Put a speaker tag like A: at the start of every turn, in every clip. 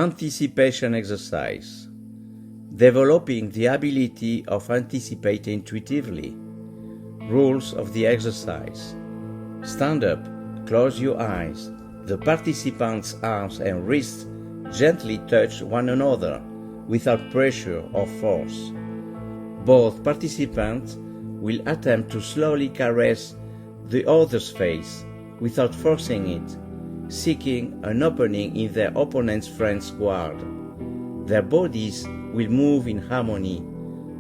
A: Anticipation exercise. Developing the ability of anticipate intuitively. Rules of the exercise. Stand up, close your eyes. The participants' arms and wrists gently touch one another without pressure or force. Both participants will attempt to slowly caress the other's face without forcing it, seeking an opening in their opponent's friend's guard. Their bodies will move in harmony.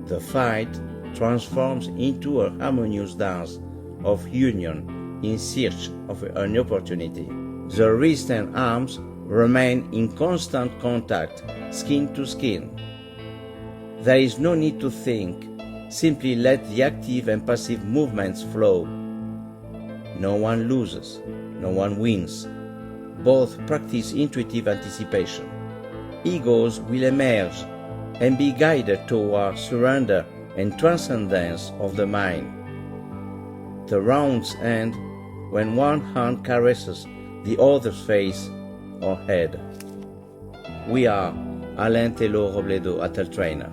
A: The fight transforms into a harmonious dance of union in search of an opportunity. The wrists and arms remain in constant contact, skin to skin. There is no need to think, simply let the active and passive movements flow. No one loses, no one wins. Both practice intuitive anticipation. Egos will emerge and be guided toward surrender and transcendence of the mind. The rounds end when one hand caresses the other's face or head. We are Alain Robledo, Attel Trainer.